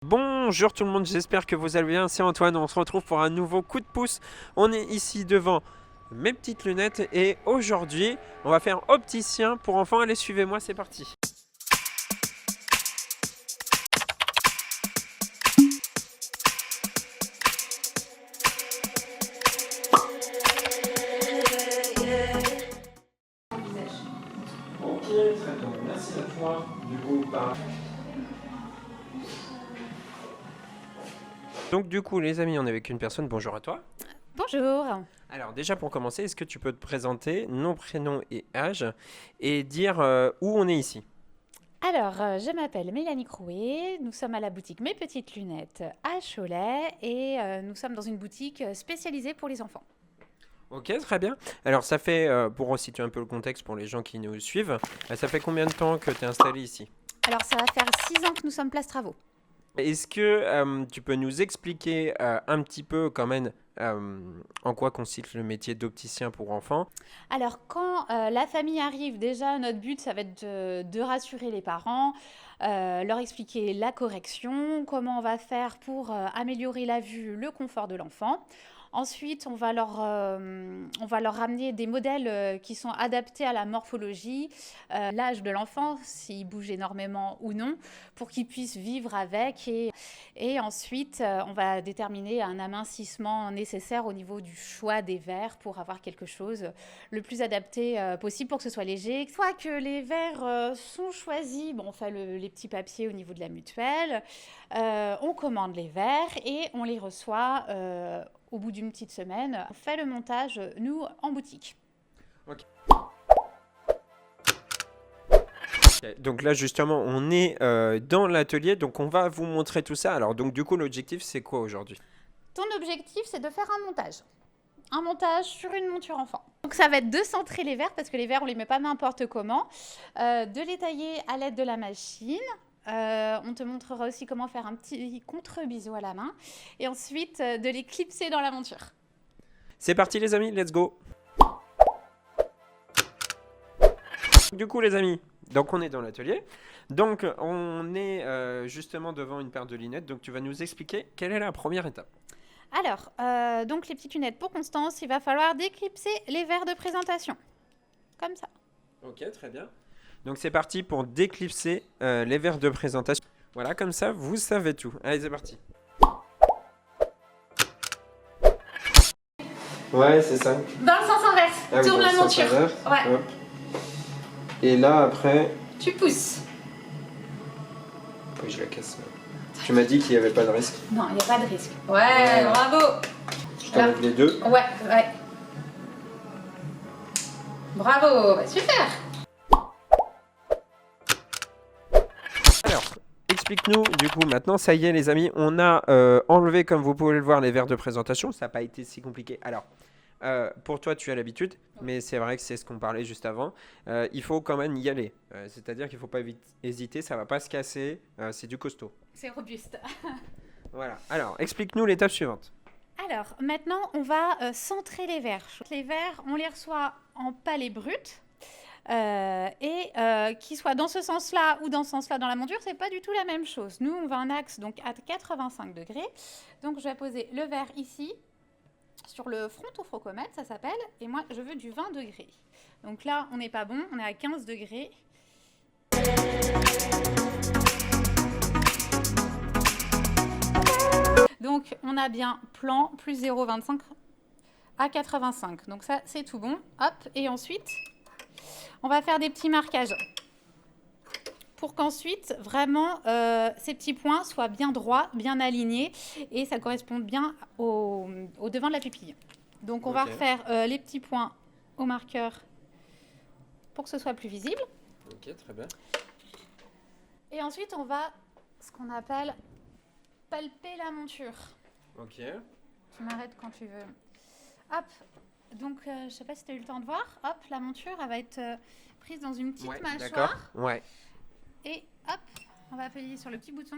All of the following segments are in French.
Bonjour tout le monde, j'espère que vous allez bien, c'est Antoine, on se retrouve pour un nouveau coup de pouce. On est ici devant mes petites lunettes et aujourd'hui on va faire opticien pour enfants. Allez, suivez-moi, c'est parti. Ok, très bien, merci à toi. Donc du coup les amis, on est avec une personne, bonjour à toi. Bonjour. Alors déjà pour commencer, est-ce que tu peux te présenter, nom, prénom et âge, et dire où on est ici? Alors, je m'appelle Mélanie Crouet. Nous sommes à la boutique Mes Petites Lunettes à Cholet et nous sommes dans une boutique spécialisée pour les enfants. Ok, très bien. Alors ça fait, pour resituer un peu le contexte pour les gens qui nous suivent, ça fait combien de temps que tu es installé ici? Alors, ça va faire 6 ans que nous sommes Place Travaux. Est-ce que tu peux nous expliquer un petit peu quand même en quoi consiste le métier d'opticien pour enfants? Alors, quand la famille arrive, déjà, notre but, ça va être de rassurer les parents, leur expliquer la correction, comment on va faire pour améliorer la vue, le confort de l'enfant. Ensuite, on va leur ramener des modèles qui sont adaptés à la morphologie, l'âge de l'enfant, s'il bouge énormément ou non, pour qu'ils puissent vivre avec. Et ensuite, on va déterminer un amincissement nécessaire au niveau du choix des verres pour avoir quelque chose le plus adapté possible pour que ce soit léger. Une fois que les verres sont choisis, bon, on fait les petits papiers au niveau de la mutuelle, on commande les verres et on les reçoit au bout d'une petite semaine. On fait le montage, nous, en boutique. Ok. Donc là justement on est dans l'atelier, donc on va vous montrer tout ça. Alors donc du coup l'objectif c'est quoi aujourd'hui? Ton objectif, c'est de faire un montage. Un montage sur une monture enfant. Donc ça va être de centrer les verres, parce que les verres, on les met pas n'importe comment. De les tailler à l'aide de la machine. On te montrera aussi comment faire un petit contre-biseau à la main. Et ensuite, de les clipser dans la monture. C'est parti les amis, let's go! Du coup les amis, donc on est dans l'atelier, donc on est justement devant une paire de lunettes, donc tu vas nous expliquer quelle est la première étape. Alors, donc les petites lunettes pour Constance, il va falloir déclipser les verres de présentation. Comme ça. Ok, très bien. Donc c'est parti pour déclipser les verres de présentation. Voilà, comme ça vous savez tout. Allez, c'est parti. Ouais, c'est ça. Dans le sens inverse, Ah oui, tourne dans la le sens monture. inverse. Ouais. Hop. Et là après... Tu pousses. Oui, je la casse. Tu m'as dit qu'il n'y avait pas de risque. Non, il n'y a pas de risque. Ouais, bravo. Je t'enlève les deux. Ouais, ouais. Bravo, bah, super. Alors, explique-nous, du coup, maintenant, ça y est, les amis, on a enlevé, comme vous pouvez le voir, les verres de présentation. Ça n'a pas été si compliqué. Alors, pour toi, tu as l'habitude, mais c'est vrai que c'est ce qu'on parlait juste avant. Il faut quand même y aller. C'est-à-dire qu'il ne faut pas hésiter, ça ne va pas se casser. C'est du costaud. C'est robuste. Voilà. Alors, explique-nous l'étape suivante. Alors, maintenant, on va centrer les verres. Les verres, on les reçoit en palets brut. Qu'ils soient dans ce sens-là ou dans ce sens-là dans la monture, c'est pas du tout la même chose. Nous, on va un axe donc à 85 degrés. Donc, je vais poser le verre ici, sur le frontofrocomètre, ça s'appelle. Et moi, je veux du 20 degrés. Donc là, on n'est pas bon, on est à 15 degrés. Donc, on a bien plan plus 0,25 à 85. Donc ça, c'est tout bon. Hop, et ensuite, on va faire des petits marquages pour qu'ensuite, vraiment, ces petits points soient bien droits, bien alignés et ça corresponde bien au devant de la pupille. Donc, on va refaire les petits points au marqueur pour que ce soit plus visible. Ok, très bien. Et ensuite, on va, ce qu'on appelle, palper la monture. Ok. Tu m'arrêtes quand tu veux. Hop, donc je sais pas si tu as eu le temps de voir. Hop, la monture, elle va être prise dans une petite mâchoire. D'accord. Ouais. Et hop, on va appuyer sur le petit bouton.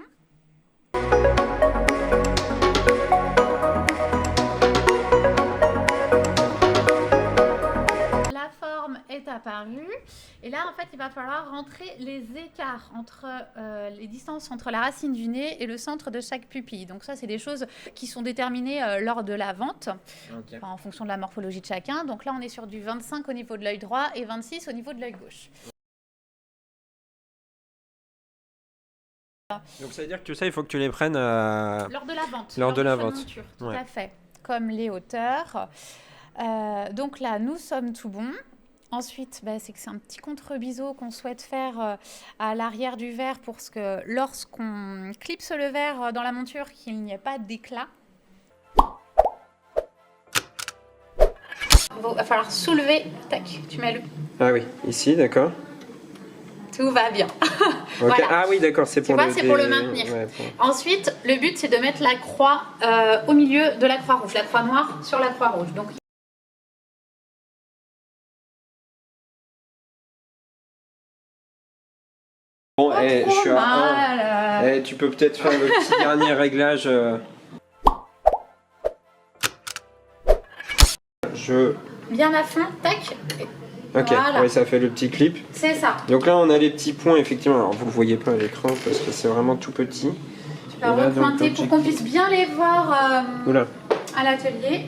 La forme est apparue. Et là, en fait, il va falloir rentrer les écarts entre les distances entre la racine du nez et le centre de chaque pupille. Donc ça, c'est des choses qui sont déterminées lors de la vente, Ok. en fonction de la morphologie de chacun. Donc là, on est sur du 25 au niveau de l'œil droit et 26 au niveau de l'œil gauche. Donc ça veut dire que tout ça, il faut que tu les prennes Lors de la vente. Lors de la choix vente. monture, tout Ouais. à fait. Comme les hauteurs. Donc là, nous sommes tout bons. Ensuite, c'est que c'est un petit contre-biseau qu'on souhaite faire à l'arrière du verre pour que lorsqu'on clipse le verre dans la monture, qu'il n'y ait pas d'éclat. Il va falloir soulever. Tac, tu mets le. Ah oui, ici, d'accord. Tout va bien. Ok. Voilà. Ah oui, d'accord, c'est pour vois, le c'est pour le maintenir. Ouais, Ensuite, le but, c'est de mettre la croix au milieu de la croix rouge, la croix noire sur la croix rouge. Donc, Bon, pas je trop suis à mal. 1. Tu peux peut-être faire le petit dernier réglage. Bien à fond, tac. Ok, Voilà. ouais, ça fait le petit clip. C'est ça. Donc là, on a les petits points, effectivement. Alors, vous ne le voyez pas à l'écran parce que c'est vraiment tout petit. Tu vas repointer pour qu'on puisse bien les voir Oula. à l'atelier.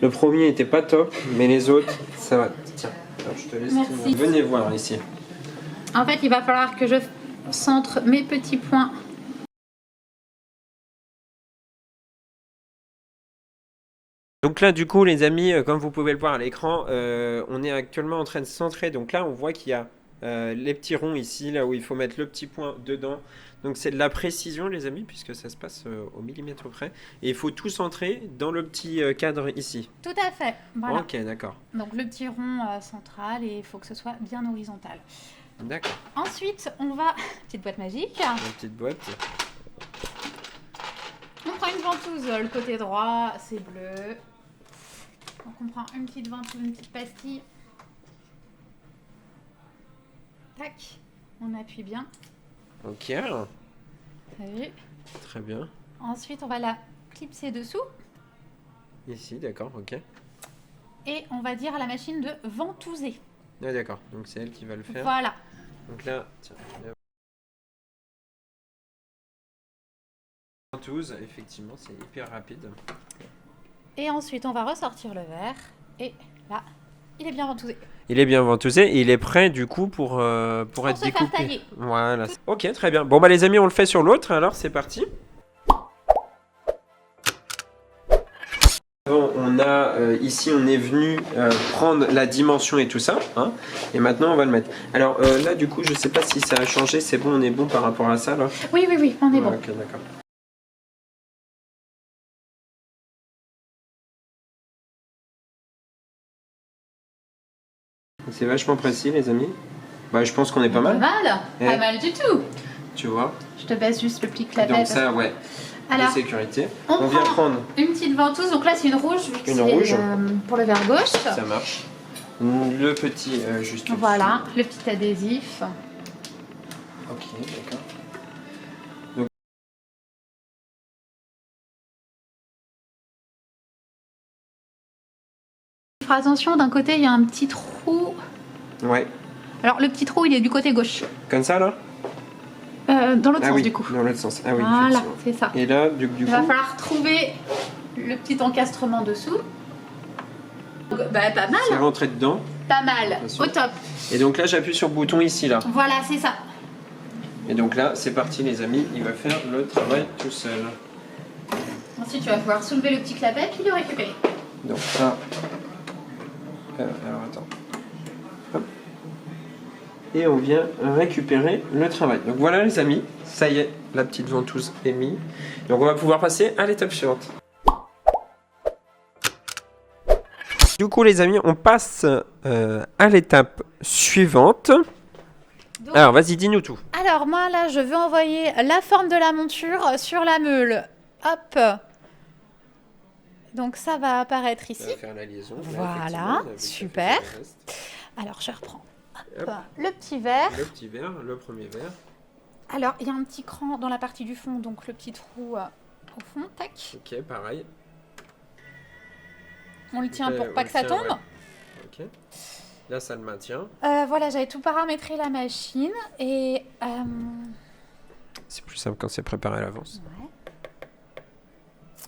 Le premier était pas top, mais les autres, ça va. Tiens, alors, je te laisse. Merci. Venez voir ici. En fait, il va falloir que je centre mes petits points. Donc là, du coup, les amis, comme vous pouvez le voir à l'écran, on est actuellement en train de centrer. Donc là, on voit qu'il y a les petits ronds ici, là où il faut mettre le petit point dedans. Donc c'est de la précision, les amis, puisque ça se passe au millimètre près. Et il faut tout centrer dans le petit cadre ici. Tout à fait. Voilà. Ok, d'accord. Donc le petit rond central et il faut que ce soit bien horizontal. D'accord. Ensuite, on va... Petite boîte magique. Une petite boîte. On prend une ventouse, le côté droit, c'est bleu. Donc on prend une petite ventouse, une petite pastille. Tac, on appuie bien. Ok. T'as vu? Très bien. Ensuite, on va la clipser dessous. Ici, d'accord, ok. Et on va dire à la machine de ventouser. Ah, d'accord, donc c'est elle qui va le faire. Voilà. Donc là, tiens. Ventouse, effectivement, c'est hyper rapide. Et ensuite, on va ressortir le verre. Et là, il est bien ventousé. Il est bien ventousé et il est prêt du coup pour être se faire découpé. tailler. Voilà. Ok, très bien. Bon bah les amis, on le fait sur l'autre, alors c'est parti. Bon, on a ici, on est venu prendre la dimension et tout ça, hein, et maintenant on va le mettre. Alors là, du coup, je sais pas si ça a changé. C'est bon, on est bon par rapport à ça là. Oui, oui, oui, on est bon. Ok, d'accord. C'est vachement précis, les amis. Bah, je pense qu'on est pas mal. Pas mal. Eh. Pas mal du tout. Tu vois. Je te baisse juste le pli clapet. Donc ça, ouais. Alors, de sécurité. on On vient prend prendre. une petite ventouse. Donc là, c'est une rouge. vu que Une c'est, rouge. pour le verre gauche. Ça marche. Le petit juste. Voilà, le petit adhésif. Ok, d'accord. Il fera attention, d'un côté, il y a un petit trou. Ouais. Alors, le petit trou, il est du côté gauche. Comme ça là. Dans l'autre Ah sens, oui. du coup. Dans l'autre sens. Ah oui. Voilà, effectivement. c'est ça. Et là, du Il coup. va falloir trouver le petit encastrement dessous. Donc, pas mal. C'est rentré dedans. Pas mal. Attention. Au top. Et donc là, j'appuie sur le bouton ici là. Voilà, c'est ça. Et donc là, c'est parti les amis. Il va faire le travail tout seul. Ensuite, tu vas pouvoir soulever le petit clapet puis le récupérer. Donc là. Alors attends. Hop. Et on vient récupérer le travail. Donc voilà les amis, ça y est, la petite ventouse est mise. Donc on va pouvoir passer à l'étape suivante. Du coup les amis, on passe à l'étape suivante. Donc, Alors vas-y, dis-nous tout. alors, moi, là, je veux envoyer la forme de la monture sur la meule. Hop. Donc, ça va apparaître ici. On va faire la liaison. Voilà, super. Alors, je reprends. Hop, le petit verre. Le petit verre, le premier verre. Alors, il y a un petit cran dans la partie du fond, donc le petit trou au fond. Tac. Ok, pareil. On le tient pour On pas le que ça tient, tombe. ouais. Ok. Là, ça le maintient. Voilà, j'avais tout paramétré la machine et... C'est plus simple quand c'est préparé à l'avance. ouais.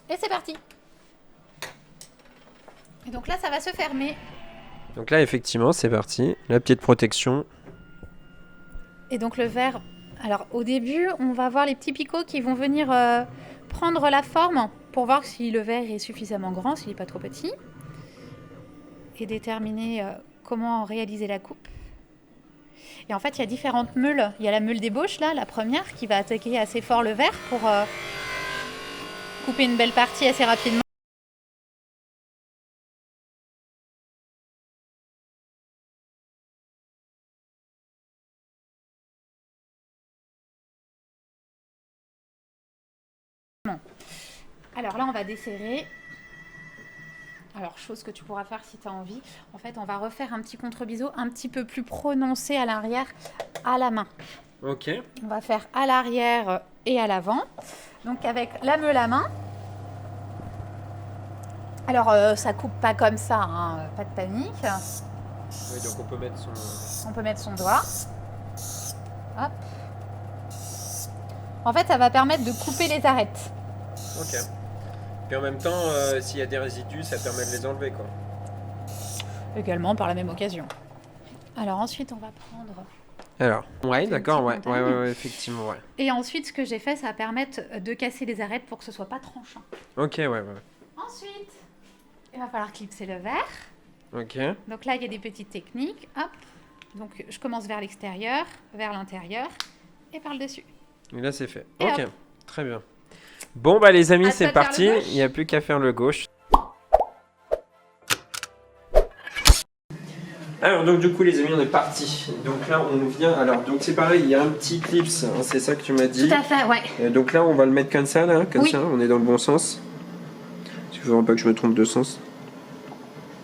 Et c'est parti. Et donc là, ça va se fermer. Donc là, effectivement, c'est parti. La petite protection. Et donc le verre... Alors au début, on va voir les petits picots qui vont venir prendre la forme pour voir si le verre est suffisamment grand, s'il n'est pas trop petit. Et déterminer comment réaliser la coupe. Et en fait, il y a différentes meules. Il y a la meule d'ébauche, là, la première, qui va attaquer assez fort le verre pour couper une belle partie assez rapidement. Alors là, on va desserrer. Alors, chose que tu pourras faire si tu as envie. En fait, on va refaire un petit contre-biseau un petit peu plus prononcé à l'arrière, à la main. Ok. On va faire à l'arrière et à l'avant. Donc avec la meule à main. Alors, ça coupe pas comme ça, hein, pas de panique. Oui, donc on peut mettre son... On peut mettre son doigt. Hop. En fait, ça va permettre de couper les arêtes. Ok. Puis en même temps, s'il y a des résidus, ça permet de les enlever, quoi. Également par la même occasion. Alors ensuite, on va prendre... Alors, ouais, d'accord, ouais, petit ouais, montagne. ouais, effectivement, ouais. Et ensuite, ce que j'ai fait, ça va permettre de casser les arêtes pour que ce soit pas tranchant. Ok, ouais. Ensuite, il va falloir clipser le verre. Ok. Donc là, il y a des petites techniques. Hop. Donc je commence vers l'extérieur, vers l'intérieur et par le dessus. Et là, c'est fait. Et Ok, hop. très bien. Bon, bah les amis, À c'est toi de faire parti. le gauche. Il n'y a plus qu'à faire le gauche. Alors, donc du coup, les amis, on est parti. Donc là, on vient... Alors, donc c'est pareil, il y a un petit clips, hein, c'est ça que tu m'as dit. Tout à fait, ouais. Et donc là, on va le mettre comme ça, là, comme Oui. ça. On est dans le bon sens. Il ne faudra pas que je me trompe de sens.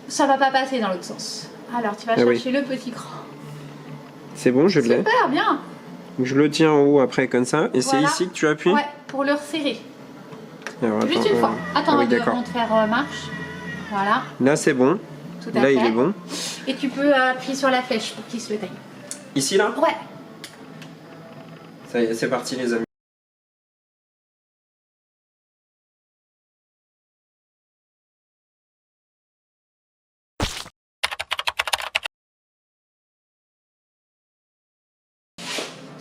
Ça va pas passer dans l'autre sens. Alors tu vas Ah oui. chercher le petit cran. C'est bon, je l'ai. Super, bien. Je le tiens en haut après, comme ça. Et Voilà. c'est ici que tu appuies. Ouais, pour le resserrer. Alors, attends, Juste une fois. Attends, ah oui, on va d'accord. te faire marche. Voilà, Là, c'est bon. tout à Là, fait. il est bon. Et tu peux appuyer sur la flèche pour qu'il se le taille. Ici, là. Ouais. Ça y est, c'est parti, les amis.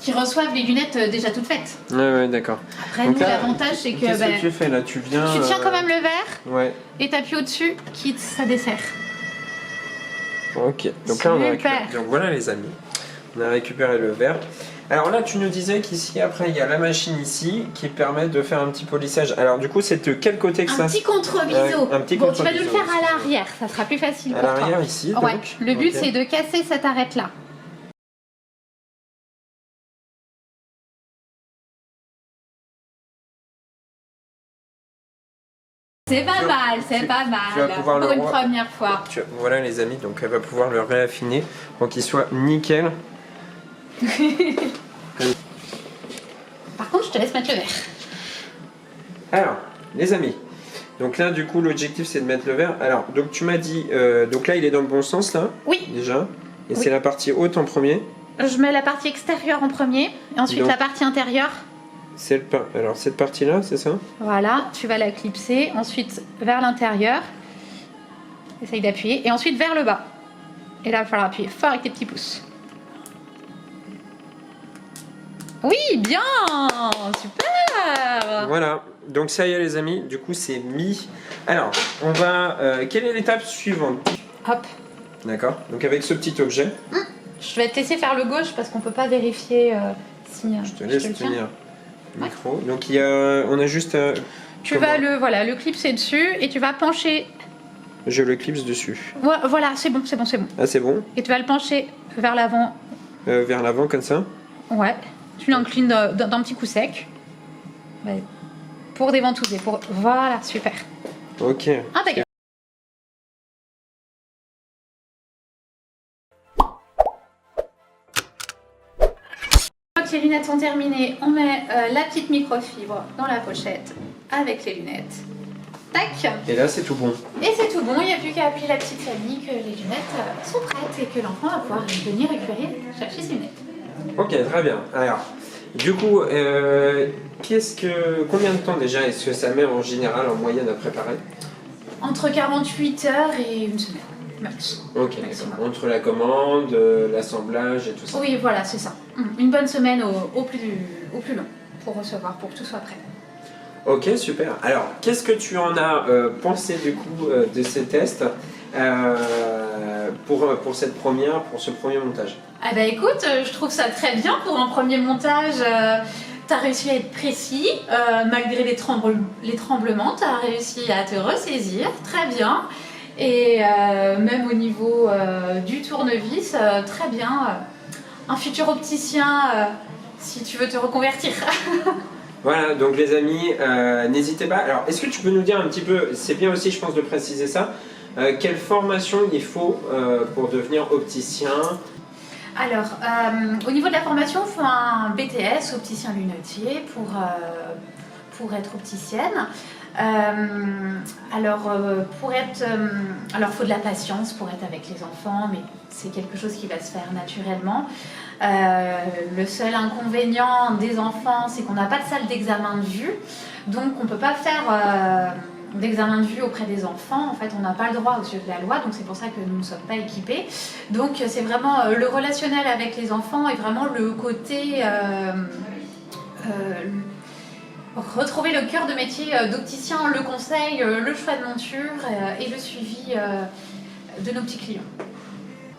Qui reçoivent les lunettes déjà toutes faites. Ouais, d'accord. Après, Donc nous, là, l'avantage, c'est que Qu'est-ce que tu fais là? Tu viens. tu tiens quand même le verre Ouais. et t'appuies au-dessus, quitte ça dessert. Ok. Donc là, on a Super. récupéré. Donc voilà, les amis. On a récupéré le verre. Alors là, tu nous disais qu'ici, après, il y a la machine ici qui permet de faire un petit polissage. Alors du coup, c'est de quel côté que Un ça? petit contre-biseau. Ouais, un petit Bon, tu vas nous le contre-biseau. faire à l'arrière, ça sera plus facile À pour toi. l'arrière ici. Ouais, Donc. le but Ok. c'est de casser cette arête-là. C'est pas mal, c'est pas tu vas mal. pouvoir Pour le une voir. première fois. Voilà, les amis. Donc elle va pouvoir le réaffiner pour qu'il soit nickel. Par contre, je te laisse mettre le verre. Alors, les amis. Donc là, du coup, l'objectif c'est de mettre le verre. Alors, donc tu m'as dit, donc là, il est dans le bon sens là, Oui, déjà. Et Oui. c'est la partie haute en premier. je mets la partie extérieure en premier, et ensuite Donc. la partie intérieure. Alors cette partie-là, c'est ça? Voilà, tu vas la clipser, ensuite vers l'intérieur. Essaye d'appuyer, et ensuite vers le bas. Et là, il va falloir appuyer fort avec tes petits pouces. Oui, bien, super. Voilà. Donc ça y est, les amis. Du coup, c'est mis. Alors, on va. Quelle est l'étape suivante? Hop. D'accord. Donc avec ce petit objet, Je vais te laisser faire le gauche parce qu'on peut pas vérifier si. je te laisse le tiens. tenir le micro. Donc il y a, on a juste. Tu comment vas le clipser dessus et tu vas pencher. Je le clipse dessus. Voilà, c'est bon, c'est bon, c'est bon. Ah, c'est bon. Et tu vas le pencher vers l'avant. Vers l'avant comme ça. Ouais. Tu l'inclines d'un petit coup sec. Ouais. Pour déventouser. Voilà, super. Ok. Impeccable. Une fois que les lunettes sont terminées, on met la petite microfibre dans la pochette avec les lunettes. Tac. Et là, c'est tout bon. Et c'est tout bon, il n'y a plus qu'à appeler la petite famille que les lunettes sont prêtes et que l'enfant va pouvoir venir récupérer, chercher ses lunettes. Ok, très bien. Alors, du coup, combien de temps déjà est-ce que ça met en général en moyenne à préparer? Entre 48 heures et une semaine, max. Ok, Maximum. d'accord. Entre la commande, l'assemblage et tout ça. Oui, voilà, c'est ça. Une bonne semaine au plus long pour recevoir, pour que tout soit prêt. Ok, super. Alors, qu'est-ce que tu en as pensé du coup de ces tests pour ce premier montage? Ah bah écoute, je trouve ça très bien pour un premier montage. T'as réussi à être précis, malgré les tremblements, t'as réussi à te ressaisir, très bien. Et même au niveau du tournevis, très bien. Un futur opticien, si tu veux te reconvertir. Voilà, donc les amis, n'hésitez pas. Alors, est-ce que tu peux nous dire un petit peu, c'est bien aussi je pense de préciser ça, quelle formation il faut pour devenir opticien? Alors, au niveau de la formation, il faut un BTS, opticien lunetier, pour être opticienne. Alors, il faut de la patience pour être avec les enfants, mais c'est quelque chose qui va se faire naturellement. Le seul inconvénient des enfants, c'est qu'on n'a pas de salle d'examen de vue, donc on ne peut pas faire d'examen de vue auprès des enfants. En fait, on n'a pas le droit aux yeux de la loi, donc c'est pour ça que nous ne sommes pas équipés. Donc c'est vraiment le relationnel avec les enfants et vraiment le côté retrouver le cœur de métier d'opticien, le conseil, le choix de monture et le suivi de nos petits clients.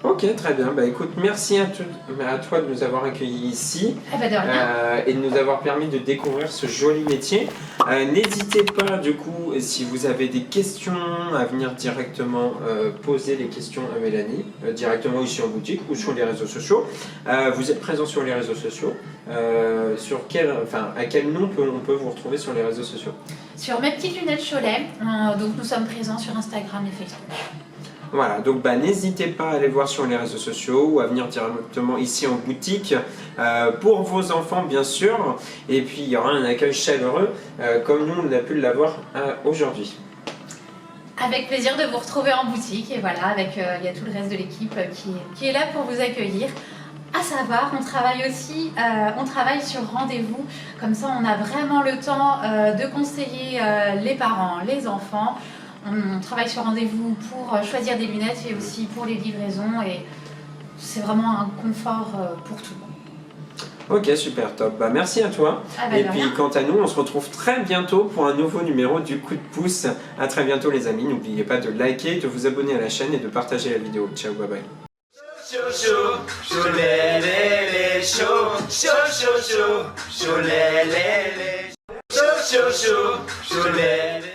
Ok, très bien. Bah écoute, merci à toi de nous avoir accueillis ici De rien. et de nous avoir permis de découvrir ce joli métier. N'hésitez pas, du coup, si vous avez des questions, à venir directement poser les questions à Mélanie, directement ici en boutique ou sur les réseaux sociaux. Vous êtes présent sur les réseaux sociaux. À quel nom on peut vous retrouver sur les réseaux sociaux? Sur Mes Petites Lunettes Cholet, donc nous sommes présents sur Instagram et Facebook. Voilà, donc n'hésitez pas à aller voir sur les réseaux sociaux ou à venir directement ici en boutique pour vos enfants bien sûr. Et puis il y aura un accueil chaleureux comme nous on a pu l'avoir aujourd'hui. Avec plaisir de vous retrouver en boutique et voilà, il y a tout le reste de l'équipe qui est là pour vous accueillir. À savoir, on travaille sur rendez-vous, comme ça on a vraiment le temps de conseiller les parents, les enfants. On travaille sur rendez-vous pour choisir des lunettes et aussi pour les livraisons et c'est vraiment un confort pour tout le monde. Ok, super, top. Merci à toi. Et puis quant à nous, on se retrouve très bientôt pour un nouveau numéro du coup de pouce. À très bientôt les amis. N'oubliez pas de liker, de vous abonner à la chaîne et de partager la vidéo. Ciao, bye bye. Chaud, chaud, chaud, les, chaud, chaud, chaud, chaud, chaud, les, chaud, chaud, chaud, chaud, les.